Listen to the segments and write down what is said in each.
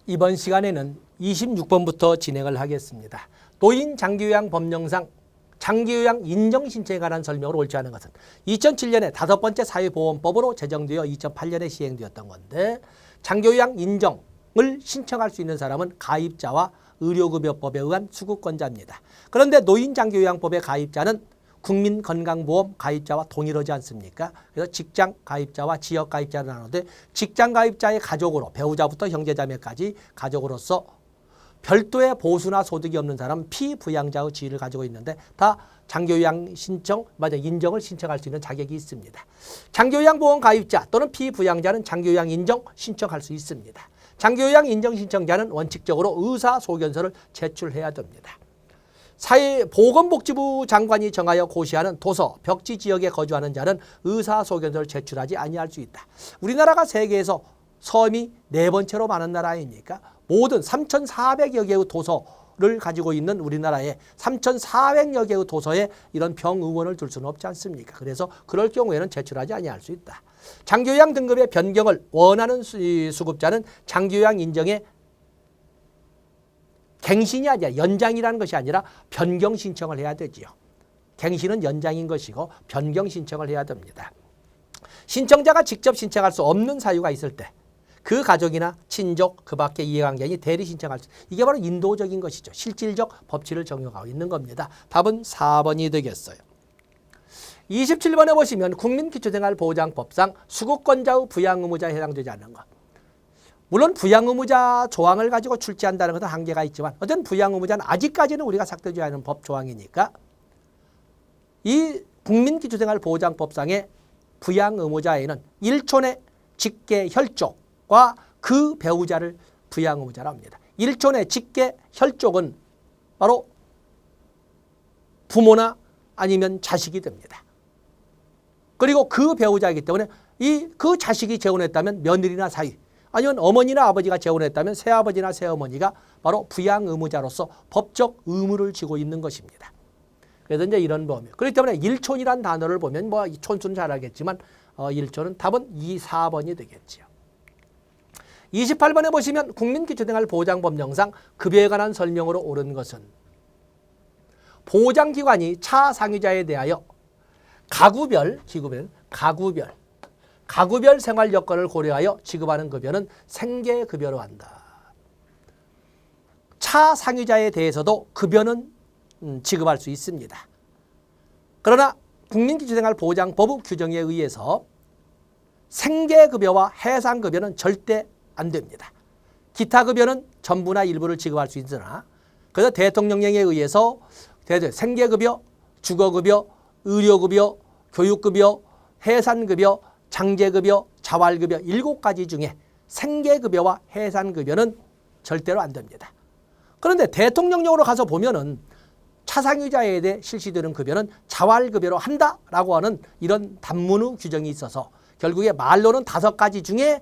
이번 시간에는 26번부터 진행을 하겠습니다. 노인 장기요양 법령상 장기요양 인정신청에 관한 설명을 옳지 않은 것은 2007년에 5번째 사회보험법으로 제정되어 2008년에 시행되었던 건데, 장기요양 인정을 신청할 수 있는 사람은 가입자와 의료급여법에 의한 수급권자입니다. 그런데 노인장기요양법의 가입자는 국민건강보험 가입자와 동일하지 않습니까? 그래서 직장 가입자와 지역 가입자를 나누는데, 직장 가입자의 가족으로 배우자부터 형제자매까지 가족으로서 별도의 보수나 소득이 없는 사람은 피부양자의 지위를 가지고 있는데, 다 장기요양 신청, 인정을 신청할 수 있는 자격이 있습니다. 장기요양보험 가입자 또는 피부양자는 장기요양 인정 신청할 수 있습니다. 장기요양 인정 신청자는 원칙적으로 의사소견서를 제출해야 됩니다. 보건복지부 장관이 정하여 고시하는 도서, 벽지 지역에 거주하는 자는 의사소견서를 제출하지 아니할 수 있다. 우리나라가 세계에서 섬이 4번째로 많은 나라 아닙니까? 모든 3,400여 개의 도서를 가지고 있는 우리나라에 3,400여 개의 도서에 이런 병의원을 둘 수는 없지 않습니까? 그래서 그럴 경우에는 제출하지 아니할 수 있다. 장기요양 등급의 변경을 원하는 수급자는 장기요양 인정에 갱신이 아니라 연장이라는 것이 아니라 변경 신청을 해야 되지요. 갱신은 연장인 것이고 변경 신청을 해야 됩니다. 신청자가 직접 신청할 수 없는 사유가 있을 때 그 가족이나 친족, 그 밖에 이해관계인이 대리 신청할 수, 이게 바로 인도적인 것이죠. 실질적 법치를 적용하고 있는 겁니다. 답은 4번이 되겠어요. 27번에 보시면 국민기초생활보장법상 수급권자의 부양의무자에 해당되지 않는 것. 물론 부양의무자 조항을 가지고 출제한다는 것은 한계가 있지만, 어쨌든 부양의무자는 아직까지는 우리가 삭제하지 않은 법 조항이니까 이 국민기초생활보장법상의 부양의무자에는 일촌의 직계 혈족과 그 배우자를 부양의무자라고 합니다. 일촌의 직계 혈족은 바로 부모나 아니면 자식이 됩니다. 그리고 그 배우자이기 때문에 그 자식이 재혼했다면 며느리나 사위, 아니면 어머니나 아버지가 재혼했다면 새아버지나 새어머니가 바로 부양의무자로서 법적 의무를 지고 있는 것입니다. 그래서 이제 이런 범위. 그렇기 때문에 일촌이란 단어를 보면 촌수는 잘 알겠지만 일촌은 답은 2, 4번이 되겠지요. 28번에 보시면 국민기초생활보장법령상 급여에 관한 설명으로 옳은 것은 보장기관이 차상위자에 대하여 가구별 생활 여건을 고려하여 지급하는 급여는 생계급여로 한다. 차상위자에 대해서도 급여는 지급할 수 있습니다. 그러나 국민기초생활보장법 규정에 의해서 생계급여와 해상급여는 절대 안 됩니다. 기타 급여는 전부나 일부를 지급할 수 있으나, 그래서 대통령령에 의해서 생계급여, 주거급여, 의료급여, 교육급여, 해산급여, 장제급여, 자활급여 7가지 중에 생계급여와 해산급여는 절대로 안 됩니다. 그런데 대통령령으로 가서 보면은 차상위자에 대해 실시되는 급여는 자활급여로 한다라고 하는 이런 단문의 규정이 있어서 결국에 말로는 5가지 중에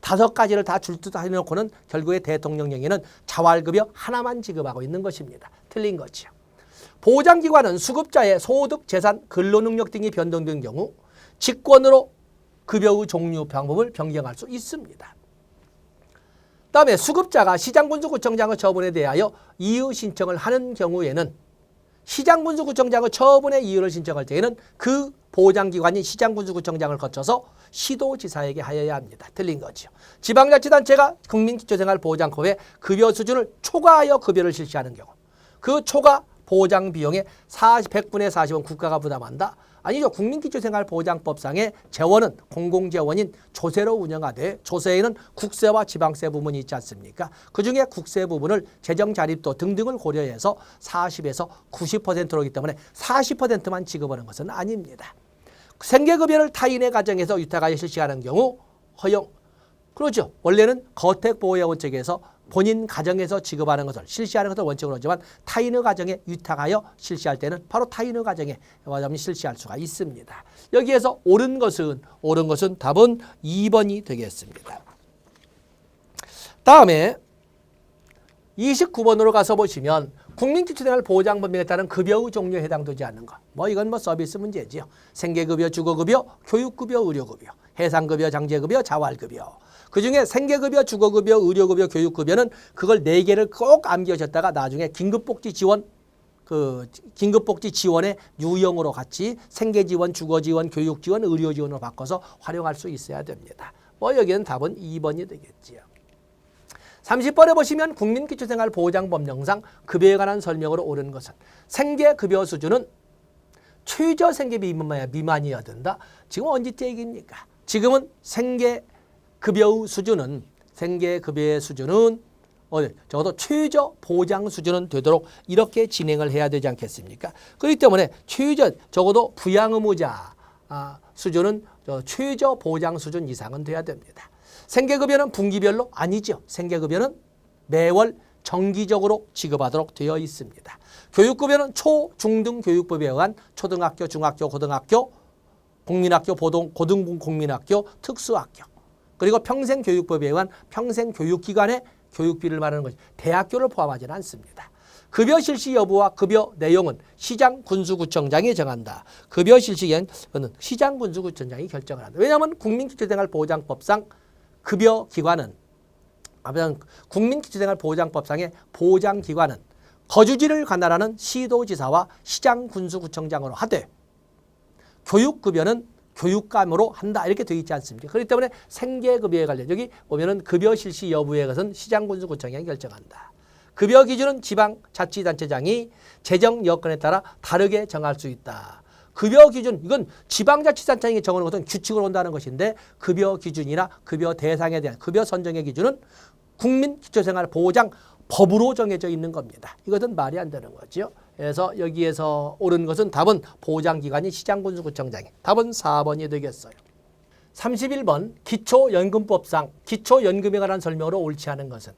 5가지를 다 줄 듯 해놓고는 결국에 대통령령에는 자활급여 하나만 지급하고 있는 것입니다. 틀린 거죠. 보장기관은 수급자의 소득, 재산, 근로능력 등이 변동된 경우 직권으로 급여의 종류 방법을 변경할 수 있습니다. 다음에 수급자가 시장군수구청장의 처분에 대하여 이의 신청을 하는 경우에는 시장군수구청장의 처분의 이의를 신청할 때에는 그 보장기관인 시장군수구청장을 거쳐서 시도지사에게 하여야 합니다. 틀린 거죠. 지방자치단체가 국민기초생활보장법의 급여 수준을 초과하여 급여를 실시하는 경우 그 초과 보장 비용의 100분의 40은 국가가 부담한다. 아니죠. 국민기초생활보장법상의 재원은 공공재원인 조세로 운영하되 조세에는 국세와 지방세 부분이 있지 않습니까? 그중에 국세 부분을 재정자립도 등등을 고려해서 40에서 90%이기 때문에 40%만 지급하는 것은 아닙니다. 생계급여를 타인의 가정에서 위탁하여 실시하는 경우 허용. 그렇죠. 원래는 거택보호회원 측에서 본인 가정에서 지급하는 것을 실시하는 것을 원칙으로 하지만 타인의 가정에 위탁하여 실시할 때는 바로 타인의 가정에 실시할 수가 있습니다. 여기에서 옳은 것은 답은 2번이 되겠습니다. 다음에 29번으로 가서 보시면 국민기초생활보장법령에 따른 급여의 종류에 해당되지 않는 것. 이건 서비스 문제지요. 생계급여, 주거급여, 교육급여, 의료급여, 해상급여, 장제급여, 자활급여. 그중에 생계급여, 주거급여, 의료급여, 교육급여는 그걸 4개를 꼭 암기하셨다가 나중에 긴급복지 지원, 긴급복지 지원의 유형으로 같이 생계지원, 주거지원, 교육지원, 의료지원으로 바꿔서 활용할 수 있어야 됩니다. 여기는 답은 2번이 되겠지요. 30번에 보시면 국민기초생활보장법령상 급여에 관한 설명으로 옳은 것은 생계급여 수준은 최저 생계비 미만이어야 된다. 지금 언제째 얘기입니까? 지금은 생계급여의 수준은 적어도 최저 보장 수준은 되도록 이렇게 진행을 해야 되지 않겠습니까? 그렇기 때문에 적어도 부양의무자 수준은 최저 보장 수준 이상은 돼야 됩니다. 생계급여는 분기별로 아니죠. 생계급여는 매월 정기적으로 지급하도록 되어 있습니다. 교육급여는 초, 중등 교육법에 의한 초등학교, 중학교, 고등학교, 국민학교, 고등국민학교, 특수학교, 그리고 평생교육법에 의한 평생교육기관의 교육비를 말하는 것이 대학교를 포함하지는 않습니다. 급여 실시 여부와 급여 내용은 시장군수구청장이 정한다. 급여 실시에는 시장군수구청장이 결정을 한다. 왜냐하면 국민기초생활보장법상 국민기초생활보장법상의 보장기관은 거주지를 관할하는 시도지사와 시장군수구청장으로 하되 교육급여는 교육감으로 한다 이렇게 되어 있지 않습니까? 그렇기 때문에 생계급여에 관련 여기 보면은 급여 실시 여부에 것은 시장군수구청장이 결정한다. 급여 기준은 지방자치단체장이 재정 여건에 따라 다르게 정할 수 있다. 급여 기준 이건 지방자치단체장이 정하는 것은 규칙으로 온다는 것인데 급여 기준이나 급여 대상에 대한 급여 선정의 기준은 국민기초생활보장법으로 정해져 있는 겁니다. 이것은 말이 안 되는 거죠. 그래서 여기에서 옳은 것은 답은 보장기관이 시장군수구청장이 답은 4번이 되겠어요. 31번 기초연금법상 기초연금에 관한 설명으로 옳지 않은 것은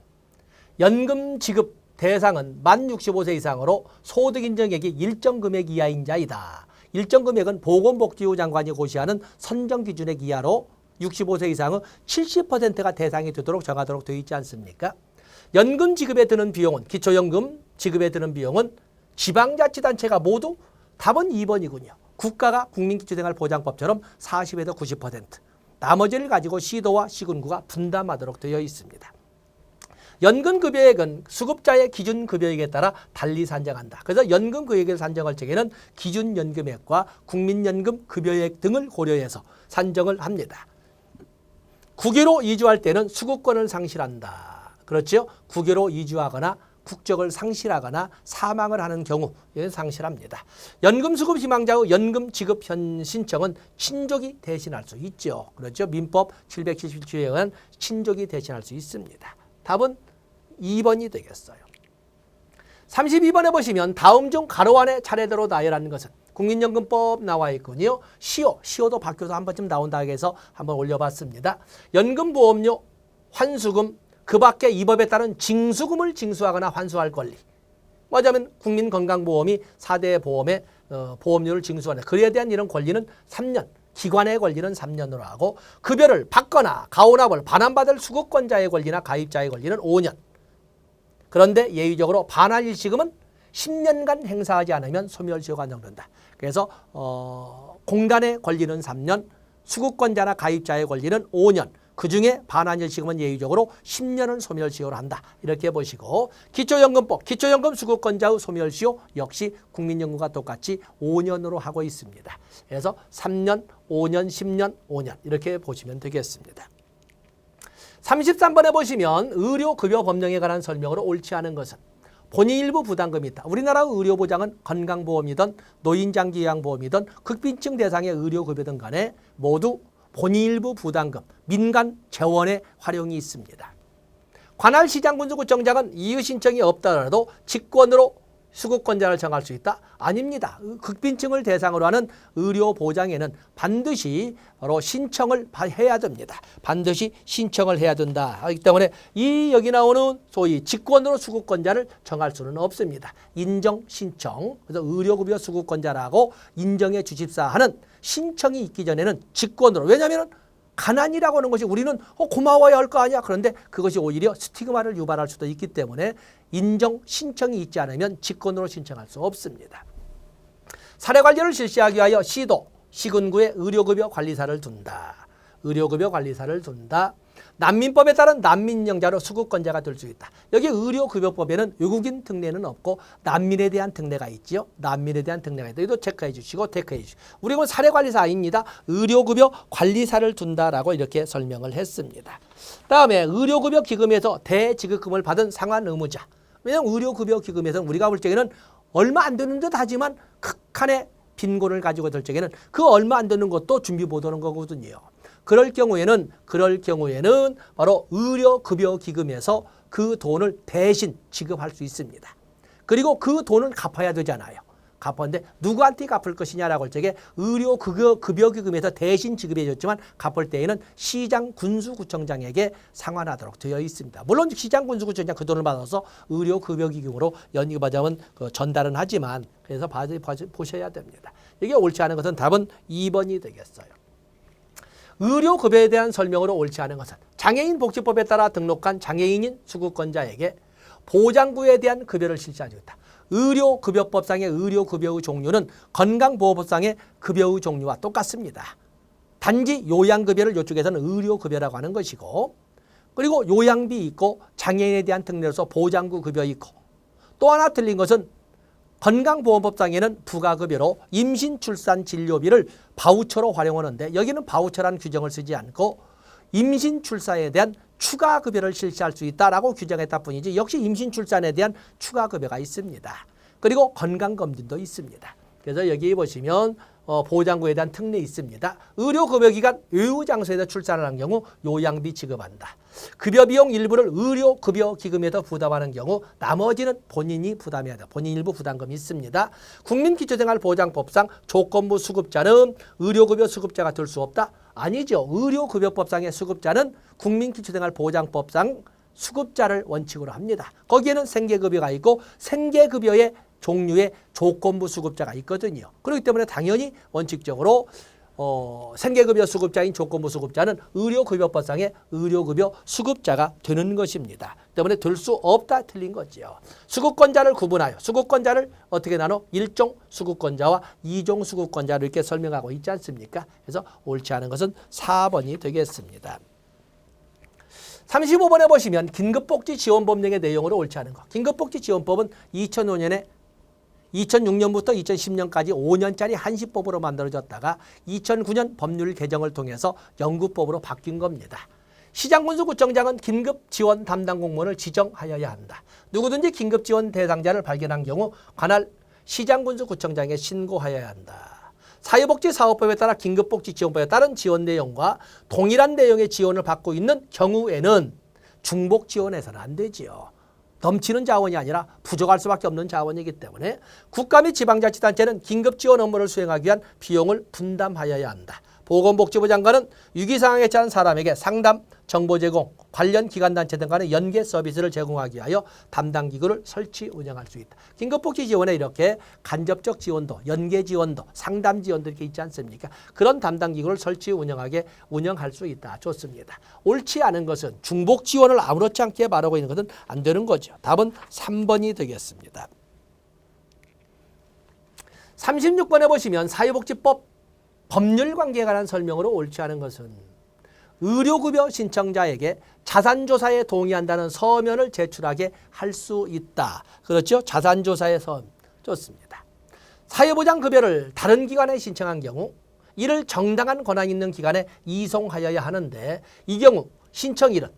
연금 지급 대상은 만 65세 이상으로 소득인정액이 일정 금액 이하인 자이다. 일정 금액은 보건복지부 장관이 고시하는 선정 기준액 이하로 65세 이상의 70%가 대상이 되도록 정하도록 되어 있지 않습니까? 연금 지급에 드는 비용은 기초연금 지급에 드는 비용은 지방자치단체가 모두 답은 2번이군요. 국가가 국민기초생활보장법처럼 40에서 90% 나머지를 가지고 시도와 시군구가 분담하도록 되어 있습니다. 연금급여액은 수급자의 기준급여액에 따라 달리 산정한다. 그래서 연금급여액을 산정할 적에는 기준연금액과 국민연금 급여액 등을 고려해서 산정을 합니다. 국외로 이주할 때는 수급권을 상실한다. 그렇죠? 국외로 이주하거나 국적을 상실하거나 사망을 하는 경우 이는 상실합니다. 연금수급 희망자의 연금 지급 신청은 친족이 대신할 수 있죠. 그렇죠? 민법 777조에 의한 친족이 대신할 수 있습니다. 답은 2번이 되겠어요. 32번에 보시면 다음 중 가로 안에 차례대로 나열하는 것은 국민연금법 나와 있군요. 시효도 바뀌어서 한 번쯤 나온다 해서 한번 올려봤습니다. 연금보험료, 환수금, 그 밖에 이 법에 따른 징수금을 징수하거나 환수할 권리. 뭐냐면 국민건강보험이 4대 보험의 보험료를 징수하는 그에 대한 이런 권리는 3년, 기관의 권리는 3년으로 하고 급여를 받거나 가오납을 반환받을 수급권자의 권리나 가입자의 권리는 5년. 그런데 예외적으로 반환 일시금은 10년간 행사하지 않으면 소멸시효가 한정된다. 그래서 공단의 권리는 3년, 수급권자나 가입자의 권리는 5년. 그중에 반환 일시금은 예외적으로 10년을 소멸시효로 한다. 이렇게 보시고 기초연금법, 기초연금 수급권자의 소멸시효 역시 국민연금과 똑같이 5년으로 하고 있습니다. 그래서 3년, 5년, 10년, 5년 이렇게 보시면 되겠습니다. 33번에 보시면 의료급여법령에 관한 설명으로 옳지 않은 것은 본인 일부 부담금이 있다. 우리나라 의료보장은 건강보험이든 노인장기요양보험이든 극빈층 대상의 의료급여든 간에 모두 본인 일부 부담금, 민간 재원의 활용이 있습니다. 관할 시장군수구청장은 이의 신청이 없더라도 직권으로 수급권자를 정할 수 있다? 아닙니다. 극빈층을 대상으로 하는 의료보장에는 반드시 바로 신청을 해야 됩니다. 반드시 신청을 해야 된다. 그렇기 때문에 이 여기 나오는 소위 직권으로 수급권자를 정할 수는 없습니다. 인정, 신청. 그래서 의료급여 수급권자라고 인정해 주십사 하는 신청이 있기 전에는 직권으로. 왜냐하면 가난이라고 하는 것이 우리는 고마워야 할 거 아니야. 그런데 그것이 오히려 스티그마를 유발할 수도 있기 때문에 인정, 신청이 있지 않으면 직권으로 신청할 수 없습니다. 사례관리를 실시하기 위하여 시도, 시군구에 의료급여 관리사를 둔다. 의료급여 관리사를 둔다. 난민법에 따른 난민인정자로 수급권자가 될 수 있다. 여기 의료급여법에는 외국인 특례는 없고 난민에 대한 특례가 있지요. 난민에 대한 특례가 있다. 이것도 체크해 주시고 체크해 주시고. 우리는 사례관리사 아닙니다. 의료급여 관리사를 둔다라고 이렇게 설명을 했습니다. 다음에 의료급여 기금에서 대지급금을 받은 상환 의무자. 왜냐하면 의료급여 기금에서는 우리가 볼 적에는 얼마 안 되는 듯 하지만 극한의 빈곤을 가지고 될 적에는 그 얼마 안 되는 것도 준비 못 오는 거거든요. 그럴 경우에는 바로 의료급여기금에서 그 돈을 대신 지급할 수 있습니다. 그리고 그 돈을 갚아야 되잖아요. 갚았는데 누구한테 갚을 것이냐라고 할 적에 의료급여기금에서 대신 지급해 줬지만 갚을 때에는 시장군수구청장에게 상환하도록 되어 있습니다. 물론 시장군수구청장 그 돈을 받아서 의료급여기금으로 연기받으면 전달은 하지만 그래서 보셔야 됩니다. 이게 옳지 않은 것은 답은 2번이 되겠어요. 의료급여에 대한 설명으로 옳지 않은 것은 장애인복지법에 따라 등록한 장애인인 수급권자에게 보장구에 대한 급여를 실시하고 있다. 의료급여법상의 의료급여의 종류는 건강보호법상의 급여의 종류와 똑같습니다. 단지 요양급여를 이쪽에서는 의료급여라고 하는 것이고, 그리고 요양비 있고 장애인에 대한 특례로서 보장구 급여 있고, 또 하나 틀린 것은 건강보험법상에는 부가급여로 임신, 출산, 진료비를 바우처로 활용하는데 여기는 바우처라는 규정을 쓰지 않고 임신, 출산에 대한 추가급여를 실시할 수 있다라고 규정했다 뿐이지 역시 임신, 출산에 대한 추가급여가 있습니다. 그리고 건강검진도 있습니다. 그래서 여기 보시면 보장구에 대한 특례 있습니다. 의료급여기관 외유장소에서 출산을 한 경우 요양비 지급한다. 급여비용 일부를 의료급여기금에서 부담하는 경우 나머지는 본인이 부담해야 한다. 본인 일부 부담금이 있습니다. 국민기초생활보장법상 조건부 수급자는 의료급여 수급자가 될 수 없다? 아니죠. 의료급여법상의 수급자는 국민기초생활보장법상 수급자를 원칙으로 합니다. 거기에는 생계급여가 있고 생계급여의 종류의 조건부 수급자가 있거든요. 그렇기 때문에 당연히 원칙적으로 생계급여 수급자인 조건부 수급자는 의료급여법상의 의료급여 수급자가 되는 것입니다. 때문에 될 수 없다 틀린 거죠. 수급권자를 구분하여 수급권자를 어떻게 나눠? 1종 수급권자와 2종 수급권자를 이렇게 설명하고 있지 않습니까? 그래서 옳지 않은 것은 4번이 되겠습니다. 35번에 보시면 긴급복지지원법령의 내용으로 옳지 않은 것. 긴급복지지원법은 2006년부터 2010년까지 5년짜리 한시법으로 만들어졌다가 2009년 법률 개정을 통해서 영구법으로 바뀐 겁니다. 시장군수구청장은 긴급지원 담당 공무원을 지정하여야 한다. 누구든지 긴급지원 대상자를 발견한 경우 관할 시장군수구청장에 신고하여야 한다. 사회복지사업법에 따라 긴급복지지원법에 따른 지원 내용과 동일한 내용의 지원을 받고 있는 경우에는 중복 지원해서는 안 되지요. 넘치는 자원이 아니라 부족할 수밖에 없는 자원이기 때문에 국가 및 지방자치단체는 긴급지원 업무를 수행하기 위한 비용을 분담하여야 한다. 보건복지부 장관은 위기상황에 처한 사람에게 상담, 정보 제공, 관련 기관단체 등 간의 연계 서비스를 제공하기 위하여 담당 기구를 설치 운영할 수 있다. 긴급복지 지원에 이렇게 간접적 지원도, 연계 지원도, 상담 지원도 이렇게 있지 않습니까? 그런 담당 기구를 설치 운영할 수 있다. 좋습니다. 옳지 않은 것은 중복 지원을 아무렇지 않게 말하고 있는 것은 안 되는 거죠. 답은 3번이 되겠습니다. 36번에 보시면 사회복지법 법률관계에 관한 설명으로 옳지 않은 것은 의료급여 신청자에게 자산조사에 동의한다는 서면을 제출하게 할 수 있다. 그렇죠? 자산조사의 서면. 좋습니다. 사회보장급여를 다른 기관에 신청한 경우 이를 정당한 권한 있는 기관에 이송하여야 하는데 이 경우 신청일은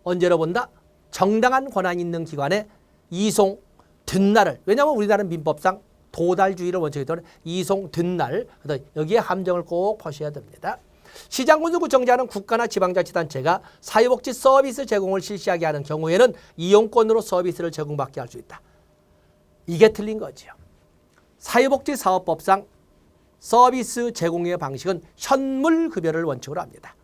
언제로 본다? 정당한 권한 있는 기관에 이송된 날을. 왜냐하면 우리나라는 민법상 도달주의를 원칙에 따른 이송된 날, 여기에 함정을 꼭 보셔야 됩니다. 시장군수구청장은 국가나 지방자치단체가 사회복지 서비스 제공을 실시하게 하는 경우에는 이용권으로 서비스를 제공받게 할 수 있다. 이게 틀린 거죠. 사회복지사업법상 서비스 제공의 방식은 현물급여를 원칙으로 합니다.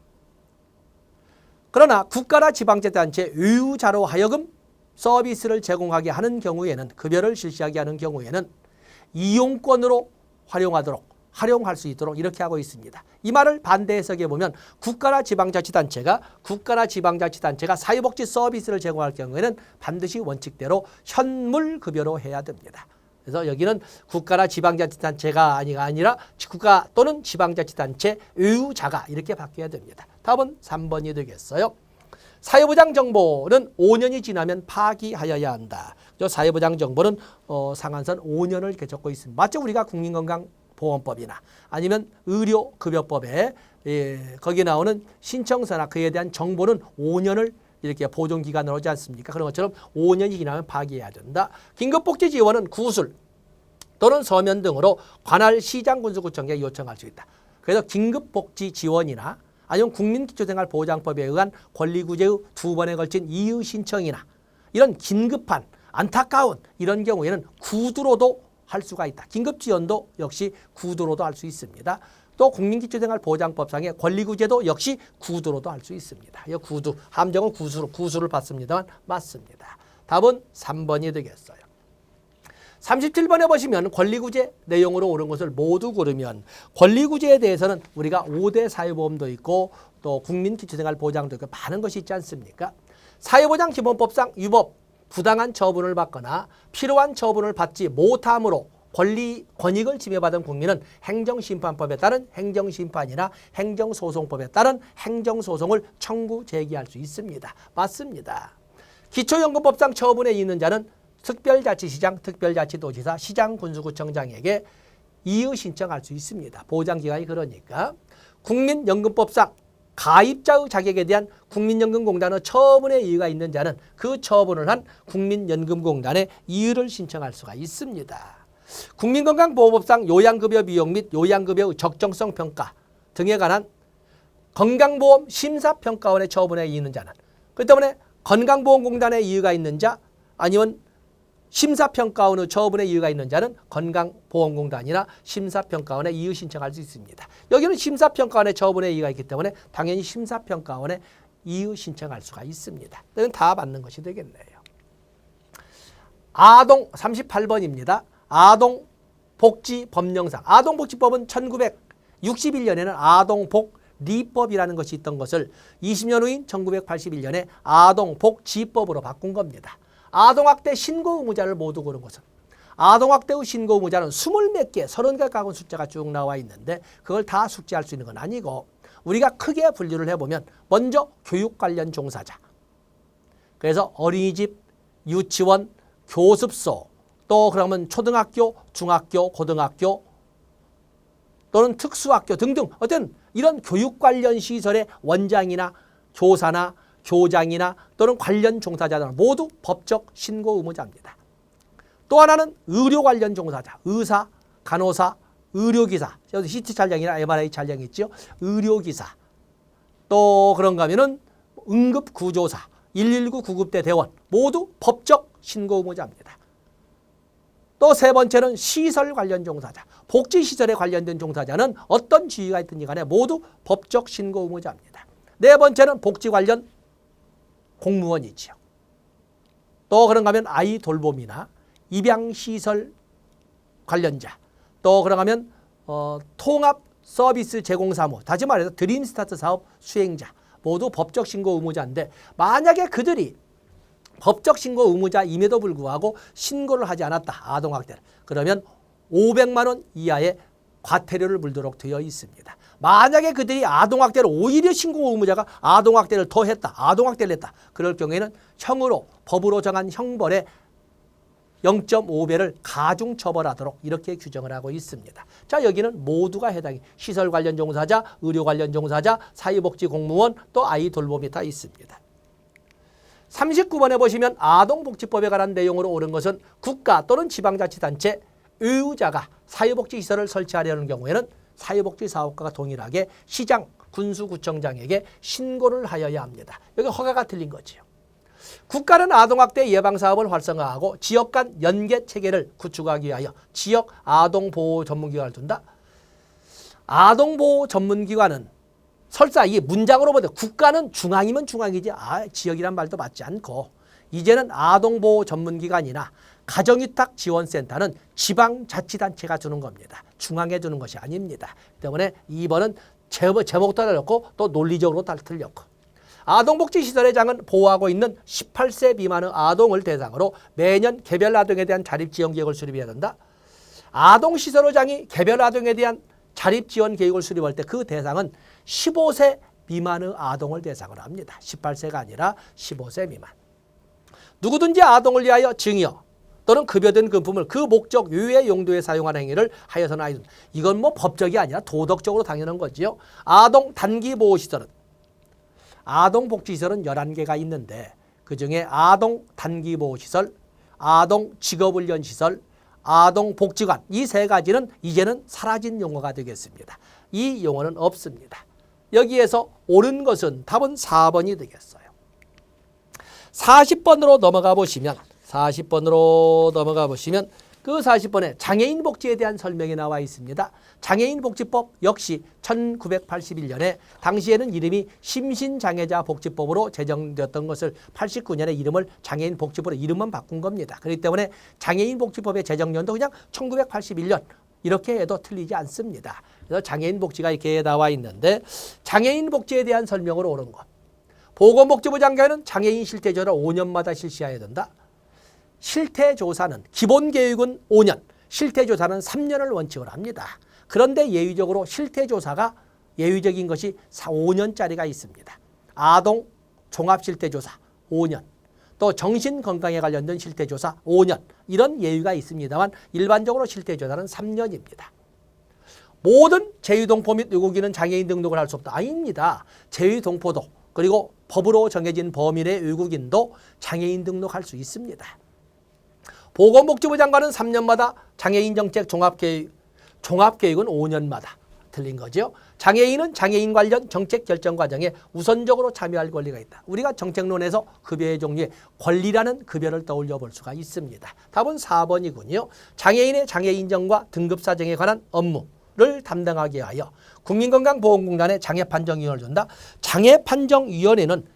그러나 국가나 지방자치단체 의무자로 하여금 서비스를 제공하게 하는 경우에는, 급여를 실시하게 하는 경우에는 이용권으로 활용할 수 있도록 이렇게 하고 있습니다. 이 말을 반대 해석해 보면 국가나 지방자치단체가 사회복지 서비스를 제공할 경우에는 반드시 원칙대로 현물급여로 해야 됩니다. 그래서 여기는 국가나 지방자치단체가 아니라 국가 또는 지방자치단체 의무자가 이렇게 바뀌어야 됩니다. 답은 3번이 되겠어요. 사회보장 정보는 5년이 지나면 파기하여야 한다. 사회보장 정보는 상한선 5년을 이렇게 적고 있습니다. 맞죠? 우리가 국민건강보험법이나 아니면 의료급여법에 거기에 나오는 신청서나 그에 대한 정보는 5년을 이렇게 보존기간으로 하지 않습니까? 그런 것처럼 5년이 지나면 파기해야 된다. 긴급복지지원은 구술 또는 서면 등으로 관할 시장군수구청에 요청할 수 있다. 그래서 긴급복지지원이나 아니면 국민기초생활보장법에 의한 권리구제의 2번에 걸친 이의 신청이나 이런 긴급한 안타까운 이런 경우에는 구두로도 할 수가 있다. 긴급지원도 역시 구두로도 할 수 있습니다. 또 국민기초생활보장법상의 권리구제도 역시 구두로도 할 수 있습니다. 이 구두, 함정은 구수를 받습니다만 맞습니다. 답은 3번이 되겠어요. 37번에 보시면 권리구제 내용으로 옳은 것을 모두 고르면 권리구제에 대해서는 우리가 5대 사회보험도 있고 또 국민기초생활보장도 있고 많은 것이 있지 않습니까? 사회보장기본법상 위법, 부당한 처분을 받거나 필요한 처분을 받지 못함으로 권익을 침해받은 국민은 행정심판법에 따른 행정심판이나 행정소송법에 따른 행정소송을 청구 제기할 수 있습니다. 맞습니다. 기초연금법상 처분에 있는 자는 특별자치시장, 특별자치도지사, 시장군수구청장에게 이의 신청할 수 있습니다. 보장기관이 그러니까. 국민연금법상 가입자의 자격에 대한 국민연금공단의 처분에 이의가 있는 자는 그 처분을 한 국민연금공단에 이의를 신청할 수가 있습니다. 국민건강보호법상 요양급여 비용 및 요양급여의 적정성 평가 등에 관한 건강보험 심사평가원의 처분에 있는 자는 그 때문에 건강보험공단에 이의가 있는 자 아니면 심사평가원의 처분에 이의가 있는 자는 건강보험공단이나 심사평가원에 이의 신청할 수 있습니다. 여기는 심사평가원의 처분에 이의가 있기 때문에 당연히 심사평가원에 이의 신청할 수가 있습니다. 이건 다 맞는 것이 되겠네요. 아동 38번입니다. 아동복지법령상. 아동복지법은 1961년에는 아동복리법이라는 것이 있던 것을 20년 후인 1981년에 아동복지법으로 바꾼 겁니다. 아동학대 신고 의무자를 모두 고른 것은 아동학대의 신고 의무자는 20몇 개, 30개 가까운 숫자가 쭉 나와 있는데 그걸 다 숙지할 수 있는 건 아니고 우리가 크게 분류를 해보면 먼저 교육 관련 종사자. 그래서 어린이집, 유치원, 교습소, 또 그러면 초등학교, 중학교, 고등학교 또는 특수학교 등등 어떤 이런 교육 관련 시설의 원장이나 교사나 교장이나 또는 관련 종사자들은 모두 법적 신고 의무자입니다. 또 하나는 의료 관련 종사자, 의사, 간호사, 의료기사, CT 촬영이나 MRI 촬영 있죠. 의료기사, 또 그런가 하면은 응급구조사, 119 구급대 대원 모두 법적 신고 의무자입니다. 또 세 번째는 시설 관련 종사자, 복지시설에 관련된 종사자는 어떤 지위가 있든지 간에 모두 법적 신고 의무자입니다. 네 번째는 복지 관련 공무원이지요. 또 그런가 하면 아이 돌봄이나 입양시설 관련자, 또 그런가 하면 통합 서비스 제공사무, 다시 말해서 드림스타트 사업 수행자 모두 법적 신고 의무자인데 만약에 그들이 법적 신고 의무자임에도 불구하고 신고를 하지 않았다. 아동학대를. 그러면 500만 원 이하의 과태료를 물도록 되어 있습니다. 만약에 그들이 아동학대를 오히려 신고 의무자가 아동학대를 더 했다. 아동학대를 했다. 그럴 경우에는 형으로 법으로 정한 형벌의 0.5배를 가중처벌하도록 이렇게 규정을 하고 있습니다. 자, 여기는 모두가 해당이 시설 관련 종사자, 의료 관련 종사자, 사회복지 공무원, 또 아이 돌봄이 다 있습니다. 39번에 보시면 아동복지법에 관한 내용으로 옳은 것은 국가 또는 지방자치단체 의무자가 사회복지시설을 설치하려는 경우에는 사회복지사업가가 동일하게 시장, 군수구청장에게 신고를 하여야 합니다. 여기 허가가 틀린 거지요. 국가는 아동학대 예방사업을 활성화하고 지역 간 연계체계를 구축하기 위하여 지역 아동보호 전문기관을 둔다. 아동보호 전문기관은 설사 이 문장으로 보면 국가는 중앙이면 중앙이지 지역이란 말도 맞지 않고 이제는 아동보호 전문기관이나 가정위탁지원센터는 지방자치단체가 주는 겁니다. 중앙에 주는 것이 아닙니다. 때문에 2번은 제목도 틀렸고 또 논리적으로 다 틀렸고 아동복지시설의 장은 보호하고 있는 18세 미만의 아동을 대상으로 매년 개별 아동에 대한 자립지원계획을 수립해야 된다. 아동시설의 장이 개별 아동에 대한 자립지원 계획을 수립할 때 그 대상은 15세 미만의 아동을 대상으로 합니다. 18세가 아니라 15세 미만. 누구든지 아동을 위하여 증여 또는 급여된 금품을 그 목적 외의 용도에 사용하는 행위를 하여서는 아이들. 이건 뭐 법적이 아니라 도덕적으로 당연한 거지요. 아동 단기 보호시설은 아동 복지시설은 11개가 있는데 그중에 아동 단기 보호시설, 아동 직업훈련시설, 아동 복지관 이 세 가지는 이제는 사라진 용어가 되겠습니다. 이 용어는 없습니다. 여기에서 옳은 것은 답은 4번이 되겠어요. 40번으로 넘어가 보시면 그 40번에 장애인 복지에 대한 설명이 나와 있습니다. 장애인 복지법 역시 1981년에 당시에는 이름이 심신장애자 복지법으로 제정되었던 것을 89년에 이름을 장애인 복지법으로 이름만 바꾼 겁니다. 그렇기 때문에 장애인 복지법의 제정 연도 그냥 1981년 이렇게 해도 틀리지 않습니다. 그래서 장애인 복지가 이렇게 나와 있는데 장애인 복지에 대한 설명으로 옳은 것. 보건복지부 장관은 장애인 실태조사를 5년마다 실시해야 된다. 실태조사는 기본교육은 5년, 실태조사는 3년을 원칙으로 합니다. 그런데 예외적으로 실태조사가 예외적인 것이 5년짜리가 있습니다. 아동 종합실태조사 5년, 또 정신건강에 관련된 실태조사 5년 이런 예외가 있습니다만 일반적으로 실태조사는 3년입니다. 모든 제휴동포 및 외국인은 장애인 등록을 할 수 없다. 아닙니다. 제휴동포도 그리고 법으로 정해진 범위 내 외국인도 장애인 등록할 수 있습니다. 보건복지부 장관은 3년마다 장애인 정책 종합교육은 5년마다 틀린 거죠. 장애인은 장애인 관련 정책 결정 과정에 우선적으로 참여할 권리가 있다. 우리가 정책론에서 급여의 종류에 권리라는 급여를 떠올려 볼 수가 있습니다. 답은 4번이군요. 장애인의 장애 인정과 등급 사정에 관한 업무를 담당하게 하여 국민건강보험공단에 장애판정위원회를 준다.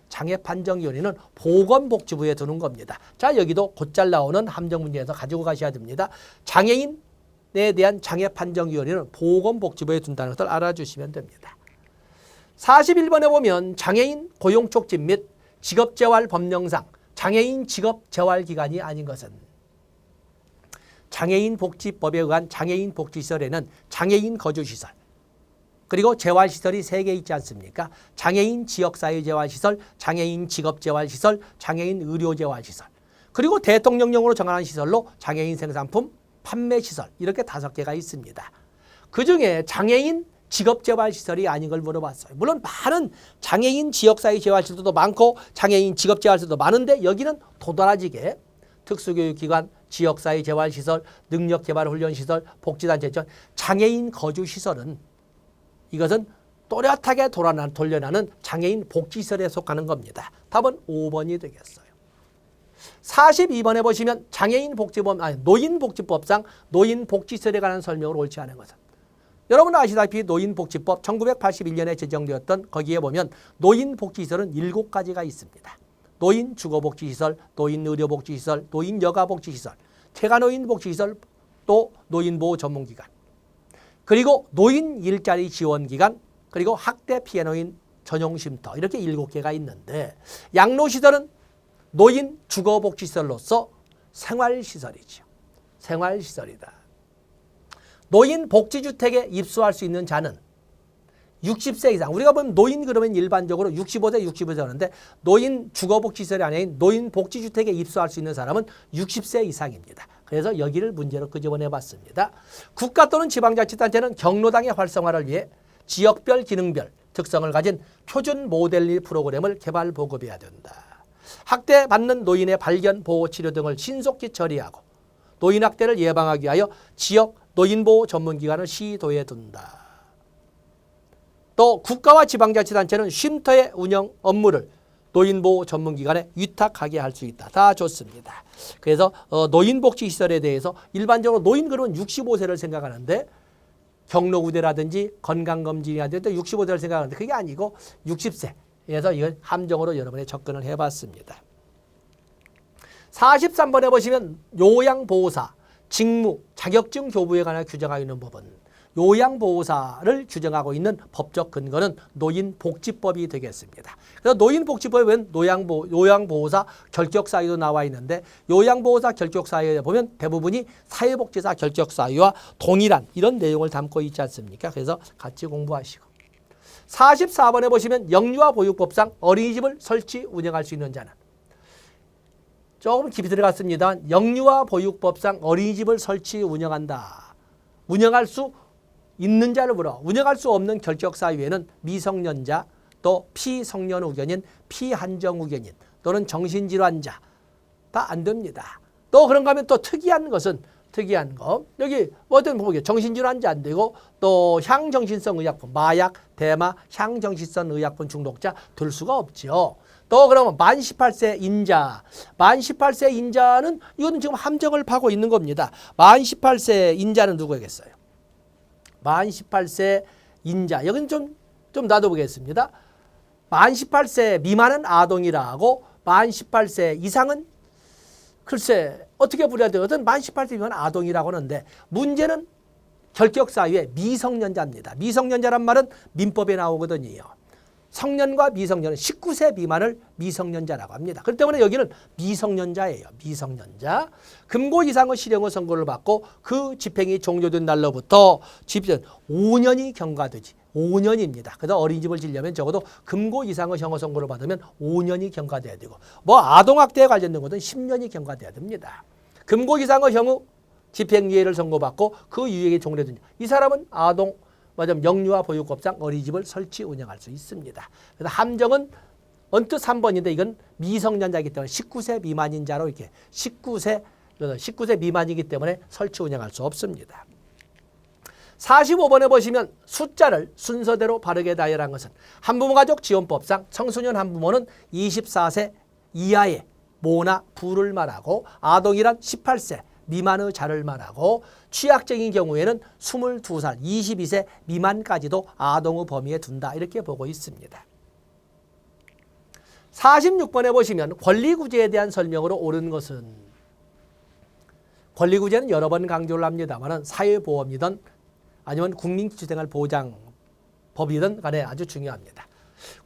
장애판정위원회는 보건복지부에 두는 겁니다. 자, 여기도 곧잘 나오는 함정문제에서 가지고 가셔야 됩니다. 장애인에 대한 장애판정위원회는 보건복지부에 둔다는 것을 알아주시면 됩니다. 41번에 보면 장애인 고용촉진 및 직업재활 법령상 장애인 직업재활기관이 아닌 것은 장애인 복지법에 의한 장애인 복지시설에는 장애인 거주시설 그리고 재활시설이 3개 있지 않습니까? 장애인 지역사회재활시설, 장애인 직업재활시설, 장애인 의료재활시설 그리고 대통령령으로 정하는 시설로 장애인 생산품 판매시설 이렇게 5개가 있습니다. 그중에 장애인 직업재활시설이 아닌 걸 물어봤어요. 물론 많은 장애인 지역사회재활시설도 많고 장애인 직업재활시설도 많은데 여기는 도드라지게 특수교육기관, 지역사회재활시설, 능력개발훈련시설, 복지단체 장애인 거주시설은 이것은 또렷하게 돌려나는 장애인 복지시설에 속하는 겁니다. 답은 5번이 되겠어요. 42번에 보시면 노인복지법상 노인복지시설에 관한 설명을 옳지 않은 것은 여러분 아시다시피 노인복지법 1981년에 제정되었던 거기에 보면 노인복지시설은 7가지가 있습니다. 노인주거복지시설, 노인의료복지시설, 노인여가복지시설, 퇴가노인복지시설, 또 노인보호 전문기관 그리고 노인 일자리 지원기관 그리고 학대 피해노인 전용쉼터 이렇게 7개가 있는데 양로시설은 노인 주거복지시설로서 생활시설이죠. 생활시설이다. 노인 복지주택에 입소할 수 있는 자는 60세 이상 우리가 보면 노인 그러면 일반적으로 65세 하는데 노인 주거복지시설이 아닌 노인 복지주택에 입소할 수 있는 사람은 60세 이상입니다. 그래서 여기를 문제로 끄집어내 봤습니다. 국가 또는 지방자치단체는 경로당의 활성화를 위해 지역별 기능별 특성을 가진 표준 모델리 프로그램을 개발 보급해야 된다. 학대받는 노인의 발견, 보호, 치료 등을 신속히 처리하고 노인학대를 예방하기 위하여 지역 노인보호 전문기관을 시도해 둔다. 또 국가와 지방자치단체는 쉼터의 운영 업무를 노인보호 전문기관에 위탁하게 할 수 있다. 다 좋습니다. 그래서 노인복지시설에 대해서 일반적으로 노인 그러면 65세를 생각하는데 경로구대라든지 건강검진이라든지 65세를 생각하는데 그게 아니고 60세에서 이걸 함정으로 여러분이 접근을 해봤습니다. 43번에 보시면 요양보호사, 직무, 자격증 교부에 관한 규정하고 있는 법은 요양보호사를 규정하고 있는 법적 근거는 노인복지법이 되겠습니다. 그래서 노인복지법에 요양보호사 결격사유도 나와 있는데 요양보호사 결격사유에 보면 대부분이 사회복지사 결격사유와 동일한 이런 내용을 담고 있지 않습니까? 그래서 같이 공부하시고 44번에 보시면 영유아 보육법상 어린이집을 설치 운영할 수 있는 자는 조금 깊이 들어갔습니다. 영유아 보육법상 어린이집을 설치 운영한다. 운영할 수 있는 자를 물어 운영할 수 없는 결격사유에는 미성년자 또 피성년 의견인 피한정 의견인 또는 정신질환자 다 안 됩니다. 또 그런가 하면 또 특이한 거 여기 어떤 보게 정신질환자 안 되고 또 향정신성 의약품 마약 대마 향정신성 의약품 중독자 들 수가 없죠. 또 그러면 만 18세 인자 만 18세 인자는 이거는 지금 함정을 파고 있는 겁니다. 만 18세 인자는 누구겠어요? 만 18세 인자 여기는 좀 놔둬보겠습니다. 만 18세 미만은 아동이라고 만 18세 이상은 글쎄 어떻게 부려야 되거든. 만 18세 미만 아동이라고 하는데 문제는 결격사유에 미성년자입니다. 미성년자란 말은 민법에 나오거든요. 성년과 미성년은 19세 미만을 미성년자라고 합니다. 그렇기 때문에 여기는 미성년자예요. 미성년자. 금고 이상의 실형의 선고를 받고 그 집행이 종료된 날로부터 집행 5년이 경과되지. 5년입니다. 그래서 어린이집을 지려면 적어도 금고 이상의 형의 선고를 받으면 5년이 경과돼야 되고 뭐 아동학대에 관련된 것은 10년이 경과돼야 됩니다. 금고 이상의 형의 집행유예를 선고받고 그 유예가 종료된 이 사람은 아동 영유아 보육법상 어린이집을 설치 운영할 수 있습니다. 그래서 함정은 언뜻 3번인데 이건 미성년자이기 때문에 19세 미만인 자로 이렇게 19세 미만이기 때문에 설치 운영할 수 없습니다. 45번에 보시면 숫자를 순서대로 바르게 다열한 것은 한부모가족 지원법상 청소년 한부모는 24세 이하의 모나 부를 말하고 아동이란 18세 미만의 자를 말하고 취약적인 경우에는 22살, 22세 미만까지도 아동의 범위에 둔다. 이렇게 보고 있습니다. 46번에 보시면 권리구제에 대한 설명으로 옳은 것은 권리구제는 여러 번 강조를 합니다만 사회보험이든 아니면 국민기초생활보장법이든 간에 아주 중요합니다.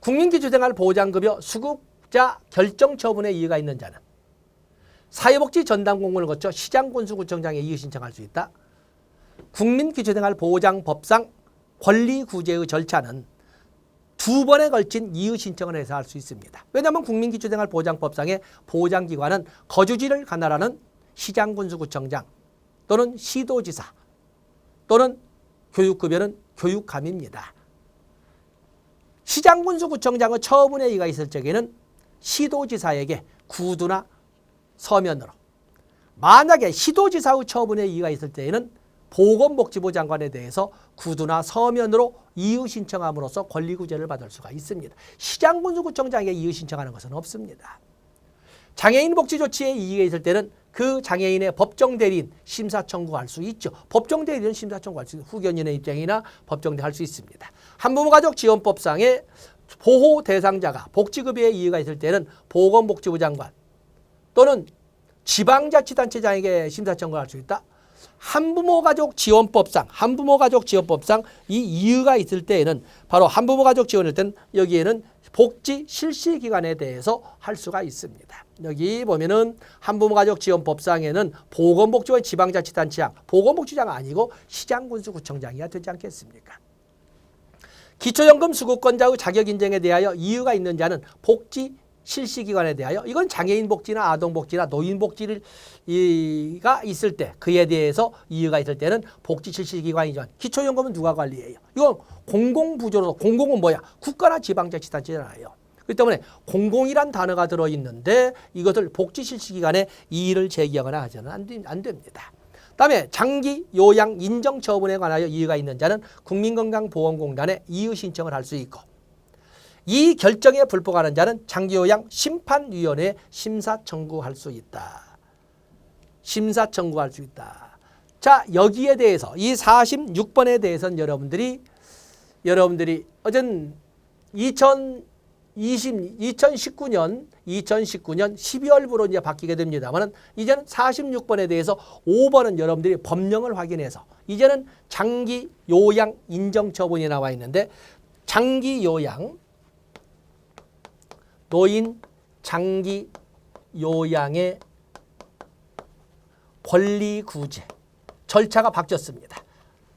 국민기초생활보장급여 수급자 결정처분에 이의가 있는 자는 사회복지 전담 공문을 거쳐 시장군수구청장에 이의 신청할 수 있다. 국민기초생활보장법상 권리구제의 절차는 2번에 걸친 이의 신청을 해서 할 수 있습니다. 왜냐하면 국민기초생활보장법상의 보장기관은 거주지를 관할하는 시장군수구청장 또는 시도지사 또는 교육급여는 교육감입니다. 시장군수구청장의 처분에 의의가 있을 적에는 시도지사에게 구두나 서면으로 만약에 시도지사의 처분에 이의가 있을 때에는 보건복지부 장관에 대해서 구두나 서면으로 이의 신청함으로써 권리구제를 받을 수가 있습니다. 시장군수구청장에게 이의 신청하는 것은 없습니다. 장애인 복지조치에 이의가 있을 때는 그 장애인의 법정대리인 심사 청구할 수 있죠. 법정대리인 심사 청구할 수 있는 후견인의 입장이나 법정대 할 수 있습니다. 한부모가족 지원법상의 보호 대상자가 복지급여에 이의가 있을 때는 보건복지부 장관 또는 지방자치단체장에게 심사 청구할 수 있다. 한부모가족 지원법상 이 이의가 있을 때에는 바로 한부모가족 지원일 때는 여기에는 복지 실시기관에 대해서 할 수가 있습니다. 여기 보면은 한부모가족 지원법상에는 보건복지부의 지방자치단체장, 보건복지부장 아니고 시장군수구청장이야 되지 않겠습니까? 기초연금 수급권자의 자격 인정에 대하여 이의가 있는 자는 복지 실시기관에 대하여 이건 장애인 복지나 아동 복지나 노인 복지가 있을 때 그에 대해서 이의가 있을 때는 복지 실시기관이지만 기초연금은 누가 관리해요? 이건 공공부조로 공공은 뭐야? 국가나 지방자치단체잖아요. 그렇기 때문에 공공이란 단어가 들어있는데 이것을 복지 실시기관에 이의를 제기하거나 하지는 안 됩니다. 다음에 장기 요양 인정 처분에 관하여 이의가 있는 자는 국민건강보험공단에 이의 신청을 할 수 있고 이 결정에 불복하는 자는 장기요양 심판위원회에 심사 청구할 수 있다. 심사 청구할 수 있다. 자, 여기에 대해서 이 46번에 대해서는 여러분들이 어전 2019년 12월부로 이제 바뀌게 됩니다만 이제는 46번에 대해서 5번은 여러분들이 법령을 확인해서 이제는 장기 요양 인정 처분이 나와 있는데 장기 요양 노인 장기 요양의 권리 구제 절차가 바뀌었습니다.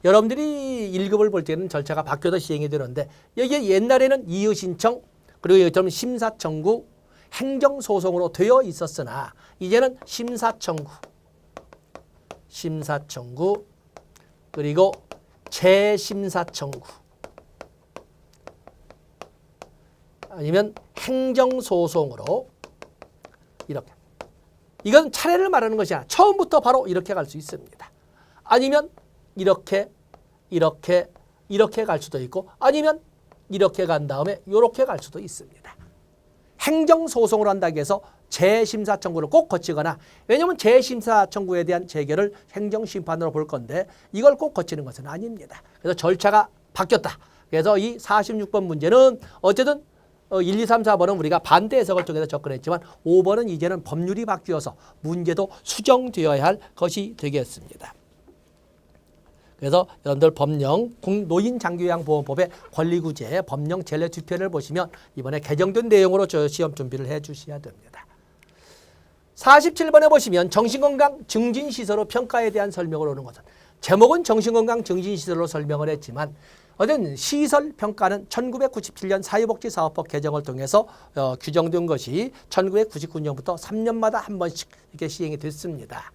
여러분들이 1급을 볼 때는 절차가 바뀌어서 시행이 되는데 여기에 옛날에는 이의신청 그리고 여기처럼 심사청구 행정소송으로 되어 있었으나 이제는 심사청구 그리고 재심사청구 아니면 행정소송으로 이렇게 이건 차례를 말하는 것이 아니라 처음부터 바로 이렇게 갈 수 있습니다. 아니면 이렇게 갈 수도 있고 아니면 이렇게 간 다음에 이렇게 갈 수도 있습니다. 행정소송으로 한다고 해서 재심사청구를 꼭 거치거나 왜냐하면 재심사청구에 대한 재결을 행정심판으로 볼 건데 이걸 꼭 거치는 것은 아닙니다. 그래서 절차가 바뀌었다. 그래서 이 46번 문제는 어쨌든 1, 2, 3, 4번은 우리가 반대 해석을 통해서 접근했지만 5번은 이제는 법률이 바뀌어서 문제도 수정되어야 할 것이 되겠습니다. 그래서 여러분들 법령 노인장기요양보험법의 권리구제 법령 젤레 2편을 보시면 이번에 개정된 내용으로 저 시험 준비를 해 주셔야 됩니다. 47번에 보시면 정신건강 증진시설의 평가에 대한 설명을 오는 것은 제목은 정신건강 증진시설로 설명을 했지만 어쨌든 시설평가는 1997년 사회복지사업법 개정을 통해서 규정된 것이 1999년부터 3년마다 한 번씩 이렇게 시행이 됐습니다.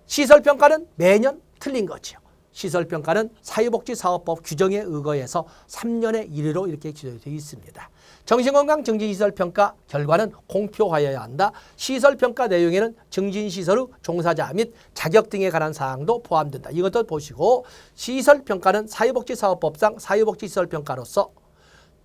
시설평가는 매년 틀린 거죠. 시설평가는 사회복지사업법 규정에 의거해서 3년에 1회로 이렇게 규정되어 있습니다. 정신건강 증진시설평가 결과는 공표하여야 한다. 시설평가 내용에는 증진시설의 종사자 및 자격 등에 관한 사항도 포함된다. 이것도 보시고 시설평가는 사회복지사업법상 사회복지시설평가로서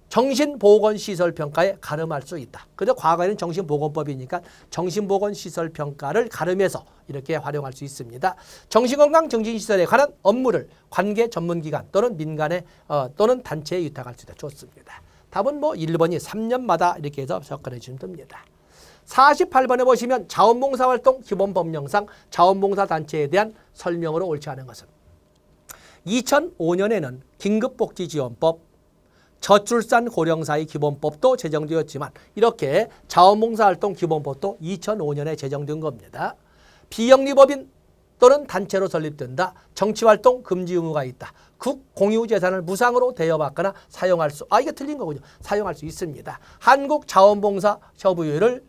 정신보건시설평가에 가름할 수 있다. 그래서 과거에는 정신보건법이니까 정신보건시설평가를 가름해서 이렇게 활용할 수 있습니다. 정신건강 증진시설에 관한 업무를 관계 전문기관 또는 민간에 또는 단체에 위탁할 수 있다. 좋습니다. 답은 뭐 1번이 3년마다 이렇게 해서 접근해 주시면 됩니다. 48번에 보시면 자원봉사활동 기본법령상 자원봉사단체에 대한 설명으로 옳지 않은 것은 2005년에는 긴급복지지원법 저출산 고령사회 기본법도 제정되었지만 이렇게 자원봉사활동 기본법도 2005년에 제정된 겁니다. 비영리법인 또는 단체로 설립된다. 정치활동 금지 의무가 있다. 국공유재산을 무상으로 대여받거나 사용할 수 이게 틀린 거군요. 사용할 수 있습니다. 한국자원봉사협의회를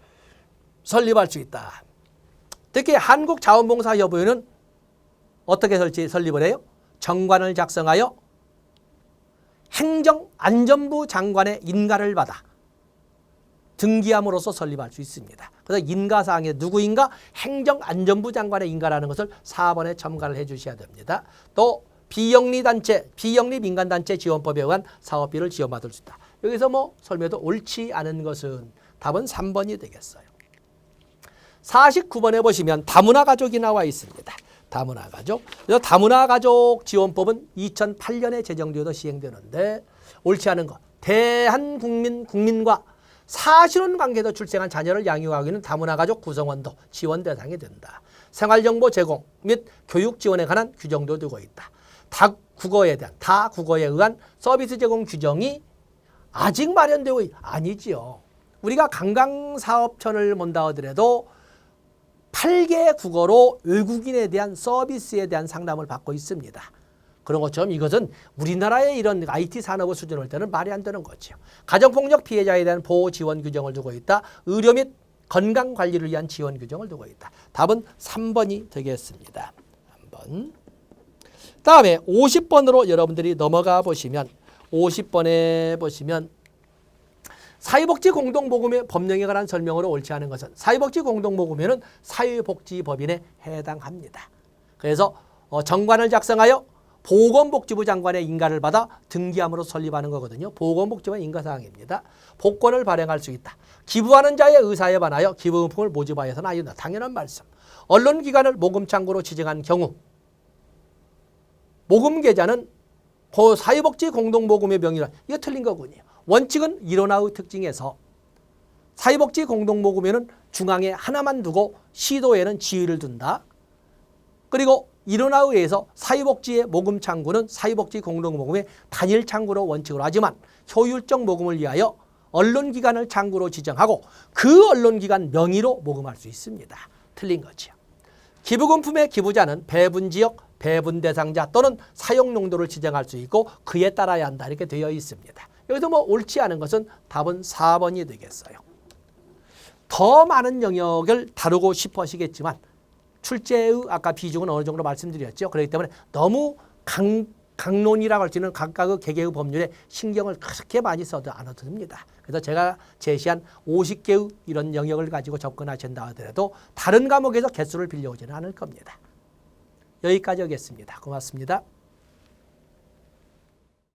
설립할 수 있다. 특히 한국자원봉사협의회는 어떻게 설립을 해요? 정관을 작성하여 행정안전부 장관의 인가를 받아 등기함으로써 설립할 수 있습니다. 그래서 인가사항에 누구인가? 행정안전부 장관의 인가라는 것을 4번에 첨가를 해 주셔야 됩니다. 또 비영리단체, 비영리민간단체 지원법에 의한 사업비를 지원받을 수 있다. 여기서 뭐 설명도 옳지 않은 것은 답은 3번이 되겠어요. 49번에 보시면 다문화가족이 나와 있습니다. 다문화가족. 그래서 다문화가족 지원법은 2008년에 제정되어서 시행되는데 옳지 않은 것. 국민과 사실혼 관계에서 출생한 자녀를 양육하고 있는 다문화가족 구성원도 지원 대상이 된다. 생활정보 제공 및 교육 지원에 관한 규정도 두고 있다. 다국어에 의한 서비스 제공 규정이 아직 마련되고 아니지요. 우리가 관광사업청을 본다 하더라도 8개 국어로 외국인에 대한 서비스에 대한 상담을 받고 있습니다. 그런 것처럼 이것은 우리나라의 이런 IT 산업의 수준을 때는 말이 안 되는 거죠. 가정폭력 피해자에 대한 보호 지원 규정을 두고 있다. 의료 및 건강관리를 위한 지원 규정을 두고 있다. 답은 3번이 되겠습니다. 3번. 다음에 50번으로 여러분들이 넘어가 보시면 50번에 보시면 사회복지공동모금의 법령에 관한 설명으로 옳지 않은 것은 사회복지공동모금에는 사회복지법인에 해당합니다. 그래서 정관을 작성하여 보건복지부 장관의 인가를 받아 등기함으로 설립하는 거거든요. 보건복지부의 인가사항입니다. 복권을 발행할 수 있다. 기부하는 자의 의사에 반하여 기부금품을 모집하여서는 안 된다. 당연한 말씀. 언론기관을 모금창구로 지정한 경우 모금계좌는 사회복지공동모금의 명의라 이거 틀린 거군요. 원칙은 일원화의 특징에서 사회복지공동모금에는 중앙에 하나만 두고 시도에는 지위를 둔다. 그리고 일원화에 의해서 사회복지의 모금창구는 사회복지공동모금의 단일창구로 원칙으로 하지만 효율적 모금을 위하여 언론기관을 창구로 지정하고 그 언론기관 명의로 모금할 수 있습니다. 틀린 거죠. 기부금품의 기부자는 배분지역, 배분 대상자 또는 사용 용도를 지정할 수 있고 그에 따라야 한다 이렇게 되어 있습니다. 여기서 뭐 옳지 않은 것은 답은 4번이 되겠어요. 더 많은 영역을 다루고 싶어 하시겠지만 출제의 아까 비중은 어느 정도 말씀드렸죠. 그렇기 때문에 너무 강론이라고 할 수 있는 각각의 개개의 법률에 신경을 그렇게 많이 써도 않아도 됩니다. 그래서 제가 제시한 50개의 이런 영역을 가지고 접근하신다 하더라도 다른 과목에서 개수를 빌려오지는 않을 겁니다. 여기까지 하겠습니다. 고맙습니다.